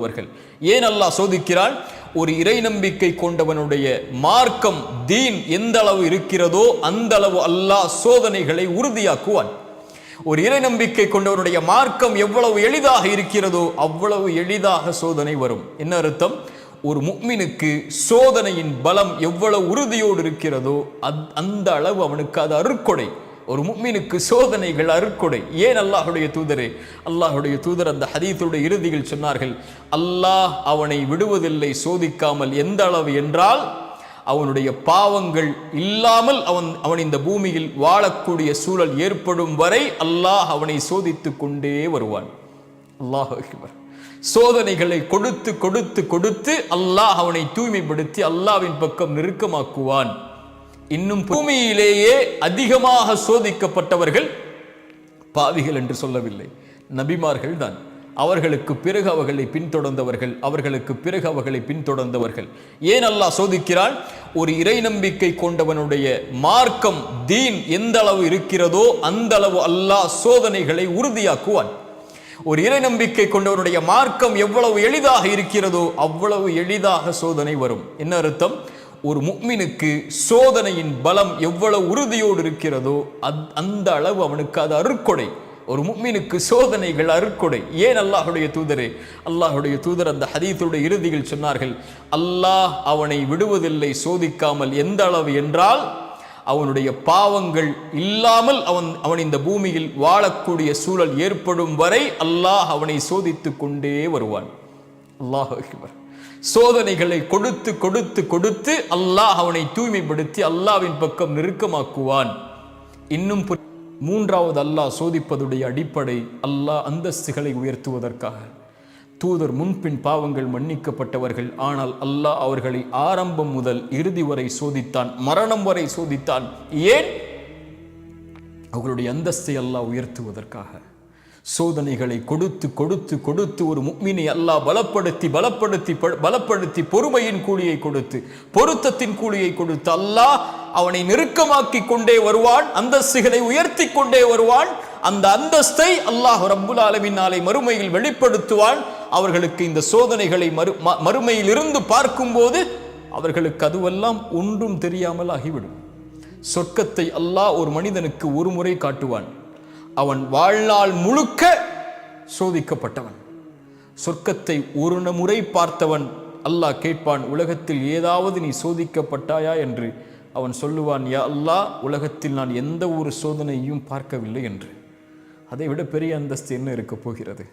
அவர்கள் ஏன் அல்லாஹ் சோதிக்கிறான்? ஒரு இறை நம்பிக்கை கொண்டவனுடைய மார்க்கம் தீன் எந்த அளவு இருக்கிறதோ அந்த அளவு அல்லாஹ் சோதனைகளை உறுதியாக்குவான். ஒரு இறை நம்பிக்கை கொண்டவனுடைய மார்க்கம் எவ்வளவு எளிதாக இருக்கிறதோ அவ்வளவு எளிதாக சோதனை வரும். என்ன அர்த்தம்? ஒரு முஃமினுக்கு சோதனையின் பலம் எவ்வளவு உறுதியோடு இருக்கிறதோ அந்த அளவு அவனுக்கு அது அருட்கொடை. ஒரு முஃமினுக்கு சோதனைகள் அருட்கொடை. ஏன் அல்லாஹுடைய தூதர் அந்த ஹதீஸுடைய இறுதியில் சொன்னார்கள், அல்லாஹ் அவனை விடுவதில்லை சோதிக்காமல். எந்த அளவு என்றால், அவனுடைய பாவங்கள் இல்லாமல் அவன் இந்த பூமியில் வாழக்கூடிய சூழல் ஏற்படும் வரை அல்லாஹ் அவனை சோதித்து கொண்டே வருவான். அல்லாஹ் அக்பர். சோதனைகளை கொடுத்து கொடுத்து கொடுத்து அல்லாஹ் அவனை தூய்மைப்படுத்தி அல்லாஹ்வின் பக்கம் நெருக்கமாக்குவான். இன்னும் பூமியிலேயே அதிகமாக சோதிக்கப்பட்டவர்கள் பாவிகள் என்று சொல்லவில்லை, நபிமார்கள் தான். அவர்களுக்கு பிறகு அவர்களை பின்தொடர்ந்தவர்கள். ஏன் அல்லாஹ் சோதிக்கிறான்? ஒரு இறை நம்பிக்கை கொண்டவனுடைய மார்க்கம் தீன் எந்த அளவு இருக்கிறதோ அந்த அளவு அல்லாஹ் சோதனைகளை உறுதியாக்குவான். ஒரு இறை நம்பிக்கை கொண்டவனுடைய மார்க்கம் எவ்வளவு எளிதாக இருக்கிறதோ அவ்வளவு எளிதாக சோதனை வரும். என்ன அர்த்தம்? ஒரு முஃமினுக்கு சோதனையின் பலம் எவ்வளவு உறுதியோடு இருக்கிறதோ அந்த அளவு அவனுக்கு அது அருட்கொடை. ஒரு முஃமினுக்கு சோதனைகள் அருட்கொடை. ஏன் அல்லாஹுடைய தூதர் அந்த ஹதீஸுடைய இறுதியில் சொன்னார்கள், அல்லாஹ் அவனை விடுவதில்லை சோதிக்காமல். எந்த அளவு என்றால், அவனுடைய பாவங்கள் இல்லாமல் அவன் இந்த பூமியில் வாழக்கூடிய சூழல் ஏற்படும் வரை அல்லாஹ் அவனை சோதித்து கொண்டே வருவான். அல்லாஹ் அக்பர். சோதனைகளை கொடுத்து கொடுத்து கொடுத்து அல்லாஹ் அவனை தூய்மைப்படுத்தி அல்லாஹ்வின் பக்கம் நெருக்கமாக்குவான். இன்னும் மூன்றாவது அல்லாஹ் சோதிப்பதுடைய அடிப்படை, அல்லாஹ் அந்தஸ்துகளை உயர்த்துவதற்காக. தூதர் முன்பின் பாவங்கள் மன்னிக்கப்பட்டவர்கள். ஆனால் அல்லாஹ் அவர்களை ஆரம்பம் முதல் இறுதி வரை சோதித்தான், மரணம் வரை சோதித்தான். ஏன்? அவர்களுடைய அந்தஸ்தை அல்லாஹ் உயர்த்துவதற்காக. சோதனைகளை கொடுத்து கொடுத்து கொடுத்து ஒரு முஃமினை அல்லாஹ் பலப்படுத்தி பொறுமையின் கூலியை கொடுத்து, பொருத்தத்தின் கூலியை கொடுத்து அல்லாஹ் அவனை நெருக்கமாக்கி கொண்டே வருவான், அந்தஸ்துகளை உயர்த்தி கொண்டே வருவான். அந்த அந்தஸ்தை அல்லாஹ் ரப்புல் ஆலமீன் நாளை மறுமையில் வெளிப்படுத்துவான். அவர்களுக்கு இந்த சோதனைகளை மறுமையில் இருந்து பார்க்கும்போது அவர்களுக்கு அதுவெல்லாம் ஒன்றும் தெரியாமல் ஆகிவிடும். சொர்க்கத்தை அல்லாஹ் ஒரு மனிதனுக்கு ஒரு முறை காட்டுவான். அவன் வாழ்நாள் முழுக்க சோதிக்கப்பட்டவன். சொர்க்கத்தை ஒரு முறை பார்த்தவன் அல்லாஹ் கேட்பான், உலகத்தில் ஏதாவது நீ சோதிக்கப்பட்டாயா என்று. அவன் சொல்லுவான், யா அல்லாஹ், உலகத்தில் நான் எந்த ஒரு சோதனையும் பார்க்கவில்லை என்று. அதை விட பெரிய அந்தஸ்து என்ன இருக்க போகிறது?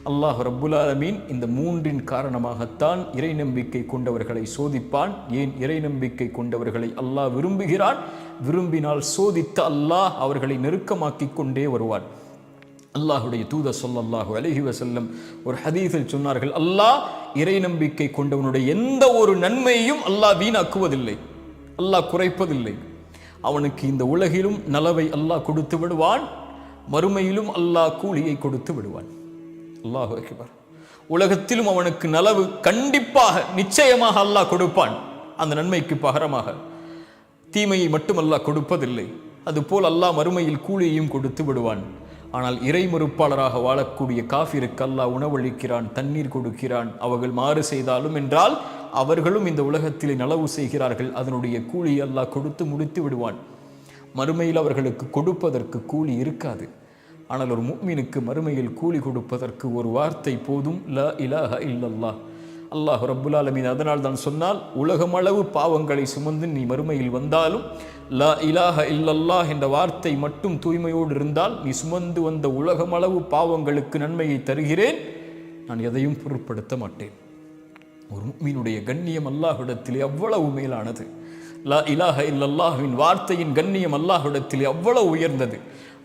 அல்லாஹ் ரப்புல் ஆலமீன் இந்த மூன்றின் காரணமாகத்தான் இறை நம்பிக்கை கொண்டவர்களை சோதிப்பான். ஏன்? இறை நம்பிக்கை கொண்டவர்களை அல்லாஹ் விரும்புகிறான். விரும்பினால் சோதித்த அல்லாஹ் அவர்களை நெருக்கமாக்கி கொண்டே வருவான். அல்லாஹுடைய தூதர் ஸல்லல்லாஹு அலைஹி வஸல்லம் ஒரு ஹதீஸில் சொன்னார்கள், அல்லாஹ் இறை நம்பிக்கை கொண்டவனுடைய எந்த ஒரு நன்மையையும் அல்லாஹ் வீணாக்குவதில்லை, அல்லாஹ் குறைப்பதில்லை. அவனுக்கு இந்த உலகிலும் நலவை அல்லாஹ் கொடுத்து விடுவான், மறுமையிலும் அல்லாஹ் கூலியை கொடுத்து விடுவான். அல்லாஹு அக்பர். உலகத்திலும் அவனுக்கு நலவு கண்டிப்பாக நிச்சயமாக அல்லாஹ் கொடுப்பான். அந்த நன்மைக்கு பகரமாக தீமையை மட்டும் அல்லாஹ் கொடுப்பதில்லை. அதுபோல் அல்லாஹ் மறுமையில் கூலியையும் கொடுத்து விடுவான். ஆனால் இறை மறுப்பாளராக வாழக்கூடிய காஃபிருக்கு அல்லாஹ் உணவளிக்கிறான், தண்ணீர் கொடுக்கிறான். அவர்கள் மாறு செய்தாலும் என்றால் அவர்களும் இந்த உலகத்திலே நலவு செய்கிறார்கள். அதனுடைய கூலியை அல்லாஹ் கொடுத்து முடித்து விடுவான். மறுமையில் அவர்களுக்கு கொடுப்பதற்கு கூலி இருக்காது. ஆனால் ஒரு முஃமினுக்கு மறுமையில் கூலி கொடுப்பதற்கு ஒரு வார்த்தை போதும், லா இலாஹ இல்லல்லாஹ். அல்லாஹ் ரப்புல் ஆலமீன் அதனால் தான் சொன்னால், உலகமளவு பாவங்களை சுமந்து நீ மறுமையில் வந்தாலும் லா இலாஹ இல்லல்லாஹ் என்ற வார்த்தை மட்டும் தூய்மையோடு இருந்தால் நீ சுமந்து வந்த உலகமளவு பாவங்களுக்கு நன்மையை தருகிறேன், நான் எதையும் பொருட்படுத்த மாட்டேன். ஒரு முஃமினுடைய கண்ணியம் அல்லாஹ்விடத்திலே அவ்வளவு மேலானது. லா இலாஹ இல்லல்லாஹ்வின் வார்த்தையின் கண்ணியம் அல்லாஹ்விடத்திலே அவ்வளவு உயர்ந்தது.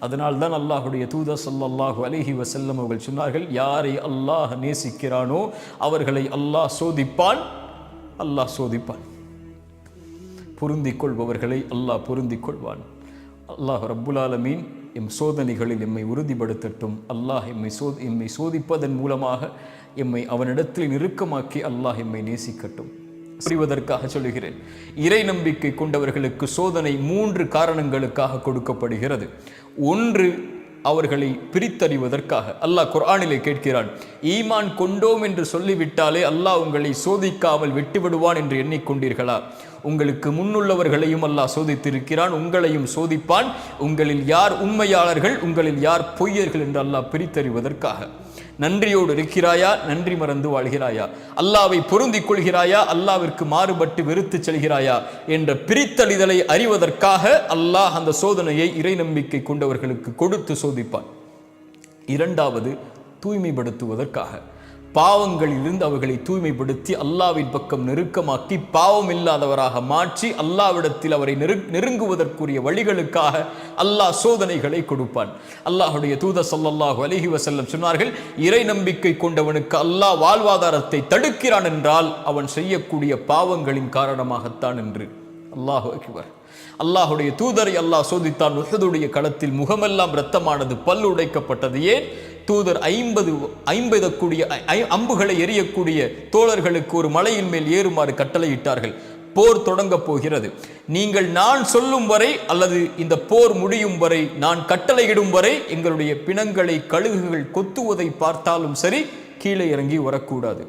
அதனால் தான் அல்லாஹுடைய தூதர் ஸல்லல்லாஹு அலைஹி வஸல்லம் அவர்கள் சொன்னார்கள், யாரை அல்லாஹ் நேசிக்கிறானோ அவர்களை அல்லாஹ் சோதிப்பான். பொருந்திக் கொள்பவர்களை அல்லாஹ் பொருந்திக் கொள்வான். அல்லாஹ் ரப்புல் ஆலமீன் எம் சோதனைகளில் எம்மை உறுதிப்படுத்தட்டும். அல்லாஹ் எம்மை சோதிப்பதன் மூலமாக எம்மை அவனிடத்தில் நெருக்கமாக்கி அல்லாஹ் எம்மை நேசிக்கட்டும். புரிவதற்காக சொல்லுகிறேன். இறை நம்பிக்கை கொண்டவர்களுக்கு சோதனை 3 காரணங்களுக்காக கொடுக்கப்படுகிறது. ஒன்று, அவர்களை பிரித்தறிவதற்காக. அல்லாஹ் குர்ஆனிலே கேட்கிறான், ஈமான் கொண்டோம் என்று சொல்லிவிட்டாலே அல்லாஹ் உங்களை சோதிக்காமல் விட்டுவிடுவான் என்று எண்ணிக்கொண்டீர்களா? உங்களுக்கு முன்னுள்ளவர்களையும் அல்லாஹ் சோதித்திருக்கிறான், உங்களையும் சோதிப்பான். உங்களில் யார் உண்மையாளர்கள், உங்களில் யார் பொய்யர்கள் என்று அல்லாஹ் பிரித்தறிவதற்காக. நன்றியோடு இருக்கிறாயா, நன்றி மறந்து வாழ்கிறாயா? அல்லாவை பொருந்திக் கொள்கிறாயா, அல்லாவிற்கு மாறுபட்டு வெறுத்து செல்கிறாயா என்ற பிரித்தறிதலை அறிவதற்காக அல்லாஹ் அந்த சோதனையை இறை நம்பிக்கை கொண்டவர்களுக்கு கொடுத்து சோதிப்பான். இரண்டாவது, தூய்மைப்படுத்துவதற்காக. பாவங்களிலிருந்து அவர்களை தூய்மைப்படுத்தி அல்லாவின் பக்கம் நெருக்கமாக்கி பாவம் இல்லாதவராக மாற்றி அல்லாவிடத்தில் அவரை நெருங்குவதற்குரிய வழிகளுக்காக அல்லாஹ் சோதனைகளை கொடுப்பான். அல்லாஹுடைய தூதர் ஸல்லல்லாஹு அலைஹி வஸல்லம் சொன்னார்கள், இறை நம்பிக்கை கொண்டவனுக்கு அல்லாஹ் வாழ்வாதாரத்தை தடுக்கிறான் என்றால் அவன் செய்யக்கூடிய பாவங்களின் காரணமாகத்தான் என்று. அல்லாஹு அக்பர். அல்லாஹுடைய தூதரை அல்லாஹ் சோதித்தான். உஹதுடைய களத்தில் முகமெல்லாம் இரத்தமானது, பல் உடைக்கப்பட்டது. ஏன்? தூதர் 50 கூடிய அம்புகளை எரியக்கூடிய தோழர்களுக்கு ஒரு மலையின் மேல் ஏறுமாறு கட்டளையிட்டார்கள். போர் தொடங்க போகிறது, நீங்கள் நான் சொல்லும் வரை அல்லது இந்த போர் முடியும் வரை, நான் கட்டளையிடும் வரை எங்களுடைய பிணங்களை கழுகுகள் கொத்துவதை பார்த்தாலும் சரி கீழே இறங்கி வரக்கூடாது.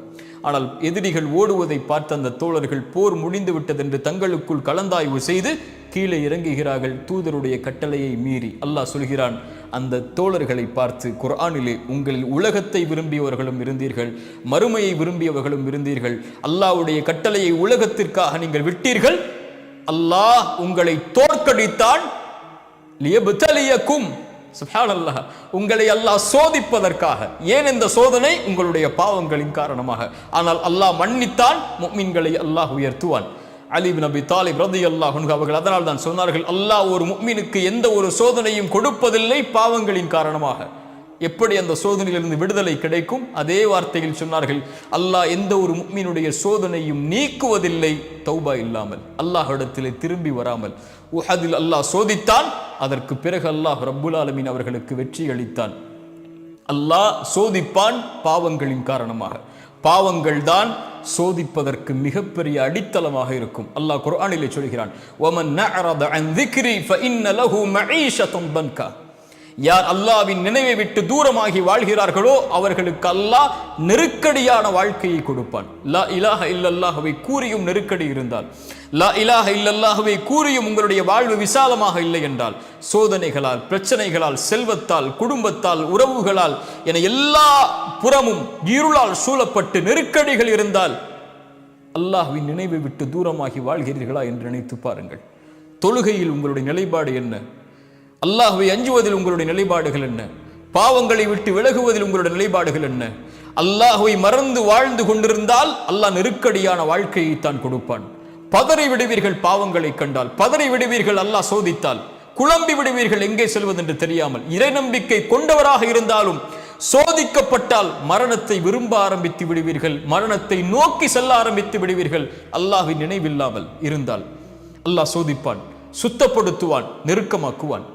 ஆனால் எதிரிகள் ஓடுவதை பார்த்த அந்த தோழர்கள் போர் முடிந்து விட்டது என்று தங்களுக்குள் கலந்தாய்வு செய்து கீழே இறங்குகிறார்கள், தூதருடைய கட்டளையை மீறி. அல்லாஹ் சொல்கிறான் அந்த தோழர்களை பார்த்து குர்ஆனிலே, உங்களில் உலகத்தை விரும்பியவர்களும் இருந்தீர்கள், மறுமையை விரும்பியவர்களும் இருந்தீர்கள். அல்லாஹ்வுடைய கட்டளையை உலகத்திற்காக நீங்கள் விட்டீர்கள், அல்லாஹ் உங்களை தோற்கடித்தான். லியப்தலியக்கும், சுப்ஹானல்லாஹ், உங்களை அல்லாஹ் சோதிப்பதற்காக. ஏன் இந்த சோதனை? உங்களுடைய பாவங்களின் காரணமாக. ஆனால் அல்லாஹ் மன்னித்தான், முஃமின்களை அல்லாஹ் உயர்த்துவான். அலி இப்னு அபி தாலிப் ரலியல்லாஹு அன்ஹு அவர்கள் அதனால் தான் சொன்னார்கள், அல்லாஹ் ஒரு முஃமினுக்கு எந்த ஒரு சோதனையும் கொடுப்பதில்லை பாவங்களின் காரணமாக. எப்படி அந்த சோதனையிலிருந்து விடுதலை கிடைக்கும்? அதே வார்த்தையில் சொன்னார்கள், அல்லாஹ் எந்த ஒரு முஃமினுடைய சோதனையும் நீக்குவதில்லை தௌபா இல்லாமல், அல்லாஹ்விடத்திலே திரும்பி வராமல். உஹதில் அல்லாஹ் சோதித்தான், அதற்கு பிறகு அல்லாஹ் ரப்புல் ஆலமீன் அவர்களுக்கு வெற்றி அளித்தான். அல்லாஹ் சோதிப்பான் பாவங்களின் காரணமாக. பாவங்கள் தான் சோதிப்பதற்கு மிகப்பெரிய அடித்தளமாக இருக்கும். அல்லாஹ் குர்ஆனிலே சொல்கிறான், வமன் நஅரத அன் ذிக்ரி ஃபஇன்ன லஹு மஈஷத்தன் தன்கா. யார் அல்லாஹ்வின் நினைவை விட்டு தூரமாகி வாழ்கிறார்களோ அவர்களுக்கு அல்லாஹ் நெருக்கடியான வாழ்க்கையை கொடுப்பான். லா இலாஹ இல்லல்லாஹ்வை கூறியும் நெருக்கடி இருந்தால், லா இலாஹ இல்லல்லாஹ்வை கூறியும் உங்களுடைய வாழ்வு விசாலமாக இல்லை என்றால், சோதனைகளால், பிரச்சனைகளால், செல்வத்தால், குடும்பத்தால், உறவுகளால் என எல்லா புறமும் இருளால் சூழப்பட்டு நெருக்கடிகள் இருந்தால், அல்லாஹ்வின் நினைவை விட்டு தூரமாகி வாழ்கிறீர்களா என்று நினைத்து பாருங்கள். தொழுகையில் உங்களுடைய நிலைப்பாடு என்ன? அல்லாஹ்வை அஞ்சுவதில் உங்களுடைய நிலைப்பாடுகள் என்ன? பாவங்களை விட்டு விலகுவதில் உங்களுடைய நிலைப்பாடுகள் என்ன? அல்லாஹ்வை மறந்து வாழ்ந்து கொண்டிருந்தால் அல்லாஹ் நெருக்கடியான வாழ்க்கையை தான் கொடுப்பான். பதறி விடுவீர்கள் பாவங்களை கண்டால், பதறி விடுவீர்கள் அல்லாஹ் சோதித்தால், குழம்பி விடுவீர்கள் எங்கே செல்வது என்று தெரியாமல். இறை நம்பிக்கை கொண்டவராக இருந்தாலும் சோதிக்கப்பட்டால் மரணத்தை விரும்ப ஆரம்பித்து விடுவீர்கள், மரணத்தை நோக்கி செல்ல ஆரம்பித்து விடுவீர்கள். அல்லாஹ்வின் நினைவில்லாமல் இருந்தால் அல்லாஹ் சோதிப்பான், சுத்தப்படுத்துவான், நெருக்கமாக்குவான்.